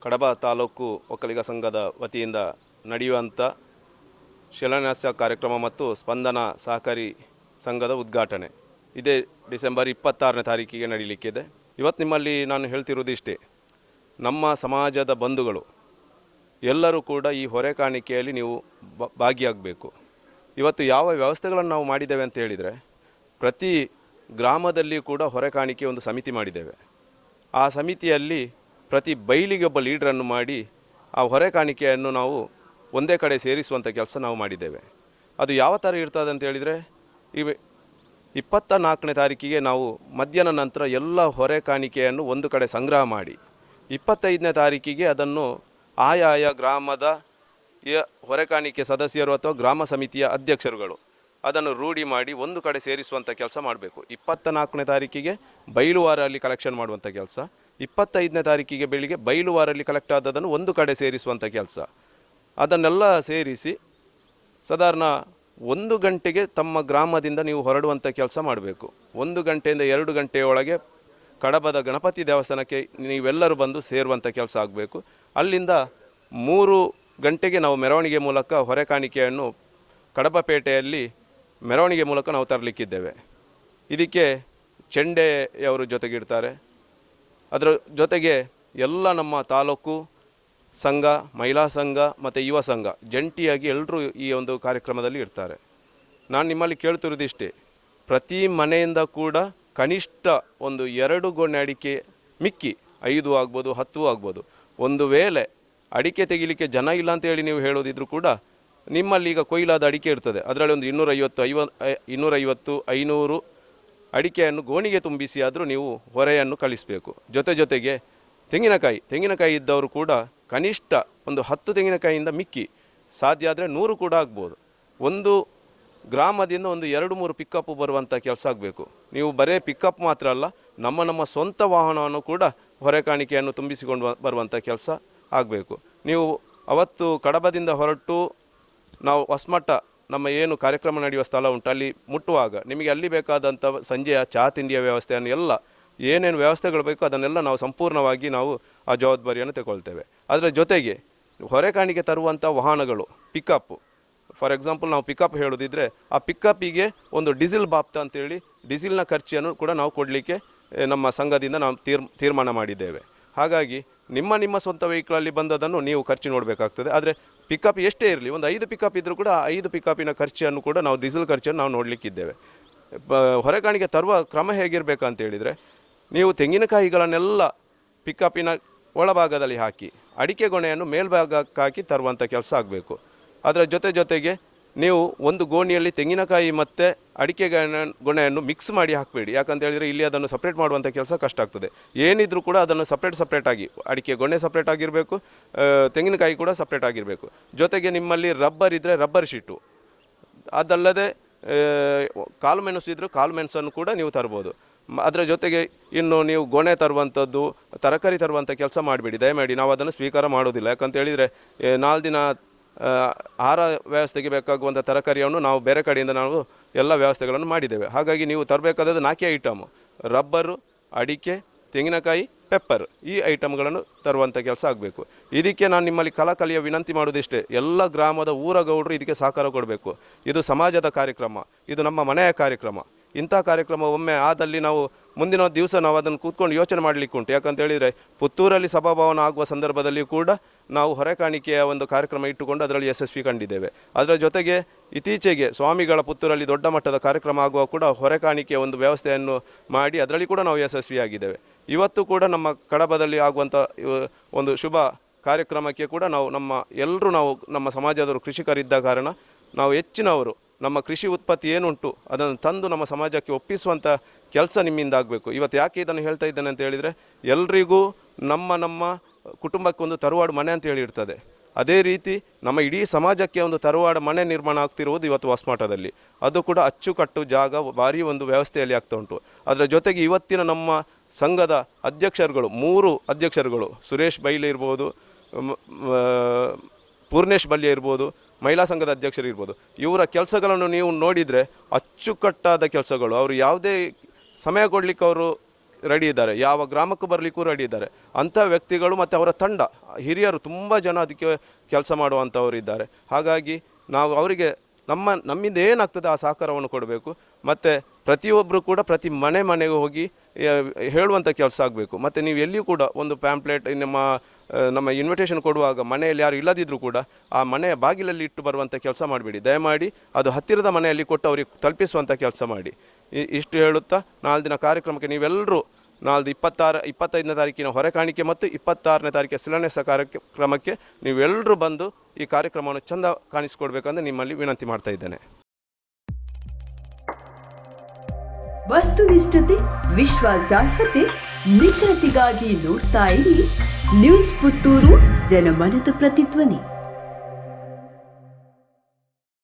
ಕಡಬ ತಾಲೂಕು ಒಕ್ಕಲಿಗ ಸಂಘದ ವತಿಯಿಂದ ನಡೆಯುವಂಥ ಶಿಲಾನ್ಯಾಸ ಕಾರ್ಯಕ್ರಮ ಮತ್ತು ಸ್ಪಂದನ ಸಹಕಾರಿ ಸಂಘದ ಉದ್ಘಾಟನೆ ಇದೇ ಡಿಸೆಂಬರ್ 26ನೇ ತಾರೀಕಿಗೆ ನಡೀಲಿಕ್ಕಿದೆ. ಇವತ್ತು ನಿಮ್ಮಲ್ಲಿ ನಾನು ಹೇಳ್ತಿರೋದಿಷ್ಟೇ, ನಮ್ಮ ಸಮಾಜದ ಬಂಧುಗಳು ಎಲ್ಲರೂ ಕೂಡ ಈ ಹೊರೆ ಕಾಣಿಕೆಯಲ್ಲಿ ನೀವು ಭಾಗಿಯಾಗಬೇಕು. ಇವತ್ತು ಯಾವ ವ್ಯವಸ್ಥೆಗಳನ್ನು ನಾವು ಮಾಡಿದ್ದೇವೆ ಅಂತ ಹೇಳಿದರೆ, ಪ್ರತಿ ಗ್ರಾಮದಲ್ಲಿ ಕೂಡ ಹೊರೆ ಕಾಣಿಕೆ ಒಂದು ಸಮಿತಿ ಮಾಡಿದ್ದೇವೆ. ಆ ಸಮಿತಿಯಲ್ಲಿ ಪ್ರತಿ ಬೈಲಿಗೆ ಒಬ್ಬ ಲೀಡ್ರನ್ನು ಮಾಡಿ ಆ ಹೊರೆ ಕಾಣಿಕೆಯನ್ನು ನಾವು ಒಂದೇ ಕಡೆ ಸೇರಿಸುವಂಥ ಕೆಲಸ ನಾವು ಮಾಡಿದ್ದೇವೆ. ಅದು ಯಾವ ಥರ ಇರ್ತದೆ ಅಂತ ಹೇಳಿದರೆ, 24ನೇ ತಾರೀಕಿಗೆ ನಾವು ಮಧ್ಯಾಹ್ನ ನಂತರ ಎಲ್ಲ ಹೊರೆ ಕಾಣಿಕೆಯನ್ನು ಒಂದು ಕಡೆ ಸಂಗ್ರಹ ಮಾಡಿ 25ನೇ ತಾರೀಕಿಗೆ ಅದನ್ನು ಆಯಾಯ ಗ್ರಾಮದ ಹೊರೆ ಕಾಣಿಕೆ ಸದಸ್ಯರು ಅಥವಾ ಗ್ರಾಮ ಸಮಿತಿಯ ಅಧ್ಯಕ್ಷರುಗಳು ಅದನ್ನು ರೂಢಿ ಮಾಡಿ ಒಂದು ಕಡೆ ಸೇರಿಸುವಂಥ ಕೆಲಸ ಮಾಡಬೇಕು. 24ನೇ ತಾರೀಕಿಗೆ ಬೈಲುವಾರಲ್ಲಿ ಕಲೆಕ್ಷನ್ ಮಾಡುವಂಥ ಕೆಲಸ, 25ನೇ ತಾರೀಕಿಗೆ ಬೆಳಿಗ್ಗೆ ಬೈಲುವಾರಲ್ಲಿ ಕಲೆಕ್ಟ್ ಆದದನ್ನು ಒಂದು ಕಡೆ ಸೇರಿಸುವಂಥ ಕೆಲಸ. ಅದನ್ನೆಲ್ಲ ಸೇರಿಸಿ ಸಾಧಾರಣ 1 ಗಂಟೆಗೆ ತಮ್ಮ ಗ್ರಾಮದಿಂದ ನೀವು ಹೊರಡುವಂಥ ಕೆಲಸ ಮಾಡಬೇಕು. 1 ಗಂಟೆಯಿಂದ 2 ಗಂಟೆಯೊಳಗೆ ಕಡಬದ ಗಣಪತಿ ದೇವಸ್ಥಾನಕ್ಕೆ ನೀವೆಲ್ಲರೂ ಬಂದು ಸೇರುವಂಥ ಕೆಲಸ ಆಗಬೇಕು. ಅಲ್ಲಿಂದ 3 ಗಂಟೆಗೆ ನಾವು ಮೆರವಣಿಗೆ ಮೂಲಕ ಹೊರೆ ಕಾಣಿಕೆಯನ್ನು ಕಡಬಪೇಟೆಯಲ್ಲಿ ಮೆರವಣಿಗೆ ಮೂಲಕ ನಾವು ತರಲಿಕ್ಕಿದ್ದೇವೆ. ಇದಕ್ಕೆ ಚೆಂಡೆಯವರು ಜೊತೆಗಿಡ್ತಾರೆ. ಅದರ ಜೊತೆಗೆ ಎಲ್ಲ ನಮ್ಮ ತಾಲೂಕು ಸಂಘ, ಮಹಿಳಾ ಸಂಘ ಮತ್ತು ಯುವ ಸಂಘ ಜಂಟಿಯಾಗಿ ಎಲ್ಲರೂ ಈ ಒಂದು ಕಾರ್ಯಕ್ರಮದಲ್ಲಿ ಇರ್ತಾರೆ. ನಾನು ನಿಮ್ಮಲ್ಲಿ ಕೇಳ್ತಿರೋದಿಷ್ಟೇ, ಪ್ರತಿ ಮನೆಯಿಂದ ಕೂಡ ಕನಿಷ್ಠ ಒಂದು 2 ಗೊನೆ ಅಡಿಕೆ ಮಿಕ್ಕಿ 5 ಆಗ್ಬೋದು 10 ಆಗ್ಬೋದು. ಒಂದು ವೇಳೆ ಅಡಿಕೆ ತೆಗಿಲಿಕ್ಕೆ ಜನ ಇಲ್ಲ ಅಂತೇಳಿ ನೀವು ಹೇಳೋದಿದ್ರು ಕೂಡ ನಿಮ್ಮಲ್ಲಿ ಈಗ ಕೊಯ್ಲಾದ ಅಡಿಕೆ ಇರ್ತದೆ, ಅದರಲ್ಲಿ ಒಂದು 250 500 ಅಡಿಕೆಯನ್ನು ಗೋಣಿಗೆ ತುಂಬಿಸಿ ಆದರೂ ನೀವು ಹೊರೆಯನ್ನು ಕಳಿಸಬೇಕು. ಜೊತೆಗೆ ತೆಂಗಿನಕಾಯಿ ಇದ್ದವರು ಕೂಡ ಕನಿಷ್ಠ ಒಂದು 10 ತೆಂಗಿನಕಾಯಿಯಿಂದ ಮಿಕ್ಕಿ ಸಾಧ್ಯ ಆದರೆ 100 ಕೂಡ ಆಗ್ಬೋದು. ಒಂದು ಗ್ರಾಮದಿಂದ ಒಂದು 2-3 ಪಿಕಪ್ ಬರುವಂಥ ಕೆಲಸ ಆಗಬೇಕು. ನೀವು ಬರೇ ಪಿಕಪ್ ಮಾತ್ರ ಅಲ್ಲ, ನಮ್ಮ ಸ್ವಂತ ವಾಹನವನ್ನು ಕೂಡ ಹೊರೆ ಕಾಣಿಕೆಯನ್ನು ತುಂಬಿಸಿಕೊಂಡು ಬರುವಂಥ ಕೆಲಸ ಆಗಬೇಕು. ನೀವು ಅವತ್ತು ಕಡಬದಿಂದ ಹೊರಟು ನಾವು ಹೊಸಮಠ ನಮ್ಮ ಏನು ಕಾರ್ಯಕ್ರಮ ನಡೆಯುವ ಸ್ಥಳ ಉಂಟು ಅಲ್ಲಿ ಮುಟ್ಟುವಾಗ ನಿಮಗೆ ಅಲ್ಲಿ ಬೇಕಾದಂಥ ಸಂಜೆಯ ಚಹಾ ತಿಂಡಿಯ ವ್ಯವಸ್ಥೆಯನ್ನು ಎಲ್ಲ ಏನೇನು ವ್ಯವಸ್ಥೆಗಳು ಬೇಕೋ ಅದನ್ನೆಲ್ಲ ನಾವು ಸಂಪೂರ್ಣವಾಗಿ ನಾವು ಆ ಜವಾಬ್ದಾರಿಯನ್ನು ತಗೊಳ್ತೇವೆ. ಅದರ ಜೊತೆಗೆ ಹೊರೆ ಕಾಣಿಕೆ ತರುವಂಥ ವಾಹನಗಳು ಪಿಕಪ್, ಫಾರ್ ಎಕ್ಸಾಂಪಲ್ ನಾವು ಪಿಕಪ್ ಹೇಳೋದಿದ್ರೆ ಆ ಪಿಕಪ್ಪಿಗೆ ಒಂದು ಡೀಸೆಲ್ ಬಾಪ್ತ ಅಂತೇಳಿ ಡೀಸೆಲ್ನ ಖರ್ಚನ್ನು ಕೂಡ ನಾವು ಕೊಡಲಿಕ್ಕೆ ನಮ್ಮ ಸಂಘದಿಂದ ನಾವು ತೀರ್ಮಾನ ಮಾಡಿದ್ದೇವೆ. ಹಾಗಾಗಿ ನಿಮ್ಮ ಸ್ವಂತ ವೆಹಿಕಲಲ್ಲಿ ಬಂದದನ್ನು ನೀವು ಖರ್ಚು ನೋಡಬೇಕಾಗ್ತದೆ. ಆದರೆ ಪಿಕಪ್ ಎಷ್ಟೇ ಇರಲಿ, ಒಂದು 5 ಪಿಕಪ್ ಇದ್ದರೂ ಕೂಡ 5 ಪಿಕಪ್ಪಿನ ಖರ್ಚನ್ನು ಕೂಡ ನಾವು ಡೀಸೆಲ್ ಖರ್ಚನ್ನು ನಾವು ನೋಡಲಿಕ್ಕಿದ್ದೇವೆ. ಹೊರೆ ಕಾಣಿಕೆ ತರುವ ಕ್ರಮ ಹೇಗಿರಬೇಕಂತ ಹೇಳಿದರೆ, ನೀವು ತೆಂಗಿನಕಾಯಿಗಳನ್ನೆಲ್ಲ ಪಿಕಪ್ಪಿನ ಒಳಭಾಗದಲ್ಲಿ ಹಾಕಿ ಅಡಿಕೆ ಗೊನೆಯನ್ನು ಮೇಲ್ಭಾಗಕ್ಕೆ ಹಾಕಿ ತರುವಂಥ ಕೆಲಸ ಆಗಬೇಕು. ಅದರ ಜೊತೆಗೆ ನೀವು ಒಂದು ಗೋಣಿಯಲ್ಲಿ ತೆಂಗಿನಕಾಯಿ ಮತ್ತು ಅಡಿಕೆ ಗೊನೆಯನ್ನು ಮಿಕ್ಸ್ ಮಾಡಿ ಹಾಕಬೇಡಿ. ಯಾಕಂತ ಹೇಳಿದರೆ ಇಲ್ಲಿ ಅದನ್ನು ಸಪ್ರೇಟ್ ಮಾಡುವಂಥ ಕೆಲಸ ಕಷ್ಟ ಆಗ್ತದೆ. ಏನಿದ್ರೂ ಕೂಡ ಅದನ್ನು ಸಪ್ರೇಟಾಗಿ ಅಡಿಕೆ ಗೊನೆ ಸಪ್ರೇಟ್ ಆಗಿರಬೇಕು, ತೆಂಗಿನಕಾಯಿ ಕೂಡ ಸಪ್ರೇಟ್ ಆಗಿರಬೇಕು. ಜೊತೆಗೆ ನಿಮ್ಮಲ್ಲಿ ರಬ್ಬರ್ ಇದ್ದರೆ ರಬ್ಬರ್ ಶೀಟು, ಅದಲ್ಲದೆ ಕಾಳು ಮೆಣಸು ಇದ್ದರೂ ಕಾಳು ಮೆಣಸನ್ನು ಕೂಡ ನೀವು ತರ್ಬೋದು. ಅದರ ಜೊತೆಗೆ ಇನ್ನು ನೀವು ಗೊನೆ ತರುವಂಥದ್ದು, ತರಕಾರಿ ತರುವಂಥ ಕೆಲಸ ಮಾಡಬೇಡಿ ದಯಮಾಡಿ. ನಾವು ಅದನ್ನು ಸ್ವೀಕಾರ ಮಾಡೋದಿಲ್ಲ. ಯಾಕಂತ ಹೇಳಿದರೆ 4 ದಿನ ಆಹಾರ ವ್ಯವಸ್ಥೆಗೆ ಬೇಕಾಗುವಂಥ ತರಕಾರಿಯನ್ನು ನಾವು ಬೇರೆ ಕಡೆಯಿಂದ ನಾವು ಎಲ್ಲ ವ್ಯವಸ್ಥೆಗಳನ್ನು ಮಾಡಿದ್ದೇವೆ. ಹಾಗಾಗಿ ನೀವು ತರಬೇಕಾದದ್ದು 4 ಐಟಮು: ರಬ್ಬರು, ಅಡಿಕೆ, ತೆಂಗಿನಕಾಯಿ, ಪೆಪ್ಪರ್. ಈ ಐಟಮ್ಗಳನ್ನು ತರುವಂಥ ಕೆಲಸ ಆಗಬೇಕು. ಇದಕ್ಕೆ ನಾನು ನಿಮ್ಮಲ್ಲಿ ಕಳಕಳಿಯ ವಿನಂತಿ ಮಾಡೋದಿಷ್ಟೇ, ಎಲ್ಲ ಗ್ರಾಮದ ಊರಗೌಡರು ಇದಕ್ಕೆ ಸಹಕಾರ ಕೊಡಬೇಕು. ಇದು ಸಮಾಜದ ಕಾರ್ಯಕ್ರಮ, ಇದು ನಮ್ಮ ಮನೆಯ ಕಾರ್ಯಕ್ರಮ. ಇಂಥ ಕಾರ್ಯಕ್ರಮ ಒಮ್ಮೆ ಆದಲ್ಲಿ ನಾವು ಮುಂದಿನ ದಿವಸ ನಾವು ಅದನ್ನು ಕೂತ್ಕೊಂಡು ಯೋಚನೆ ಮಾಡಲಿಕ್ಕೆ ಉಂಟು. ಯಾಕಂತ ಹೇಳಿದರೆ ಪುತ್ತೂರಲ್ಲಿ ಸಭಾಭವನ ಆಗುವ ಸಂದರ್ಭದಲ್ಲಿ ಕೂಡ ನಾವು ಹೊರೆ ಕಾಣಿಕೆಯ ಒಂದು ಕಾರ್ಯಕ್ರಮ ಇಟ್ಟುಕೊಂಡು ಅದರಲ್ಲಿ ಯಶಸ್ವಿ ಕಂಡಿದ್ದೇವೆ. ಅದರ ಜೊತೆಗೆ ಇತ್ತೀಚೆಗೆ ಸ್ವಾಮಿಗಳ ಪುತ್ತೂರಲ್ಲಿ ದೊಡ್ಡ ಮಟ್ಟದ ಕಾರ್ಯಕ್ರಮ ಆಗುವ ಕೂಡ ಹೊರೆ ಕಾಣಿಕೆಯ ಒಂದು ವ್ಯವಸ್ಥೆಯನ್ನು ಮಾಡಿ ಅದರಲ್ಲಿ ಕೂಡ ನಾವು ಯಶಸ್ವಿಯಾಗಿದ್ದೇವೆ. ಇವತ್ತು ಕೂಡ ನಮ್ಮ ಕಡಬದಲ್ಲಿ ಆಗುವಂಥ ಒಂದು ಶುಭ ಕಾರ್ಯಕ್ರಮಕ್ಕೆ ಕೂಡ ನಾವು ನಮ್ಮ ಸಮಾಜದವರು ಕೃಷಿಕರಿದ್ದ ಕಾರಣ ನಾವು ಹೆಚ್ಚಿನವರು ನಮ್ಮ ಕೃಷಿ ಉತ್ಪತ್ತಿ ಏನುಂಟು ಅದನ್ನು ತಂದು ನಮ್ಮ ಸಮಾಜಕ್ಕೆ ಒಪ್ಪಿಸುವಂಥ ಕೆಲಸ ನಿಮ್ಮಿಂದ ಆಗಬೇಕು. ಇವತ್ತು ಯಾಕೆ ಇದನ್ನು ಹೇಳ್ತಾ ಇದ್ದೇನೆ ಅಂತ ಹೇಳಿದರೆ, ಎಲ್ರಿಗೂ ನಮ್ಮ ಕುಟುಂಬಕ್ಕೆ ಒಂದು ತರವಾಡು ಮನೆ ಅಂತ ಹೇಳಿರ್ತದೆ. ಅದೇ ರೀತಿ ನಮ್ಮ ಇಡೀ ಸಮಾಜಕ್ಕೆ ಒಂದು ತರವಾಡು ಮನೆ ನಿರ್ಮಾಣ ಆಗ್ತಿರುವುದು ಇವತ್ತು ಹೊಸಮಠದಲ್ಲಿ. ಅದು ಕೂಡ ಅಚ್ಚುಕಟ್ಟು ಜಾಗ ಭಾರಿ ಒಂದು ವ್ಯವಸ್ಥೆಯಲ್ಲಿ ಆಗ್ತಾ ಉಂಟು. ಅದರ ಜೊತೆಗೆ ಇವತ್ತಿನ ನಮ್ಮ ಸಂಘದ ಅಧ್ಯಕ್ಷರುಗಳು 3 ಅಧ್ಯಕ್ಷರುಗಳು, ಸುರೇಶ್ ಬೈಲೆ ಇರ್ಬೋದು, ಪೂರ್ಣೇಶ್ ಬಲ್ಯ ಇರ್ಬೋದು, ಮಹಿಳಾ ಸಂಘದ ಅಧ್ಯಕ್ಷರು ಇರ್ಬೋದು, ಇವರ ಕೆಲಸಗಳನ್ನು ನೀವು ನೋಡಿದರೆ ಅಚ್ಚುಕಟ್ಟಾದ ಕೆಲಸಗಳು. ಅವರು ಯಾವುದೇ ಸಮಯ ಕೊಡಲಿಕ್ಕೆ ಅವರು ರೆಡಿ ಇದ್ದಾರೆ, ಯಾವ ಗ್ರಾಮಕ್ಕೂ ಬರಲಿಕ್ಕೂ ರೆಡಿ ಇದ್ದಾರೆ. ಅಂಥ ವ್ಯಕ್ತಿಗಳು ಮತ್ತು ಅವರ ತಂಡ ಹಿರಿಯರು ತುಂಬ ಜನ ಅದಕ್ಕೆ ಕೆಲಸ ಮಾಡುವಂಥವರು ಇದ್ದಾರೆ. ಹಾಗಾಗಿ ನಾವು ಅವರಿಗೆ ನಮ್ಮಿಂದ ಏನಾಗ್ತದೆ ಆ ಸಹಕಾರವನ್ನು ಕೊಡಬೇಕು. ಮತ್ತು ಪ್ರತಿಯೊಬ್ಬರು ಕೂಡ ಪ್ರತಿ ಮನೆಗೆ ಹೋಗಿ ಹೇಳುವಂಥ ಕೆಲಸ ಆಗಬೇಕು. ಮತ್ತು ನೀವು ಎಲ್ಲಿಯೂ ಕೂಡ ಒಂದು ಪ್ಯಾಂಪ್ಲೆಟ್ ನಮ್ಮ ಇನ್ವಿಟೇಷನ್ ಕೊಡುವಾಗ ಮನೆಯಲ್ಲಿ ಯಾರು ಇಲ್ಲದಿದ್ದರೂ ಕೂಡ ಆ ಮನೆಯ ಬಾಗಿಲಲ್ಲಿ ಇಟ್ಟು ಬರುವಂಥ ಕೆಲಸ ಮಾಡಬೇಡಿ. ದಯಮಾಡಿ ಅದು ಹತ್ತಿರದ ಮನೆಯಲ್ಲಿ ಕೊಟ್ಟು ಅವರಿಗೆ ತಲುಪಿಸುವಂಥ ಕೆಲಸ ಮಾಡಿ. ಇಷ್ಟು ಹೇಳುತ್ತಾ ನಾಳೆ ದಿನ ಕಾರ್ಯಕ್ರಮಕ್ಕೆ ನೀವೆಲ್ಲರೂ ನಾಳ್ದು 25ನೇ ತಾರೀಕಿನ ಹೊರೆಕಾಣಿಕೆ ಮತ್ತು 26ನೇ ತಾರೀಕಿನ ಶಿಲಾನ್ಯಾಸ ಕಾರ್ಯಕ್ರಮಕ್ಕೆ ನೀವೆಲ್ಲರೂ ಬಂದು ಈ ಕಾರ್ಯಕ್ರಮವನ್ನು ಚೆಂದ ಕಾಣಿಸಿಕೊಡ್ಬೇಕಂದ್ರೆ ನಿಮ್ಮಲ್ಲಿ ವಿನಂತಿ ಮಾಡ್ತಾ ಇದ್ದೇನೆ. ವಸ್ತುನಿಷ್ಠತೆ, ವಿಶ್ವಾಸಾರ್ಹತೆ, ನಿಖರತೆಗಾಗಿ ನೋಡ್ತಾ ಇರಿ ನ್ಯೂಸ್ ಪುತ್ತೂರು, ಜನಮನದ ಪ್ರತಿಧ್ವನಿ.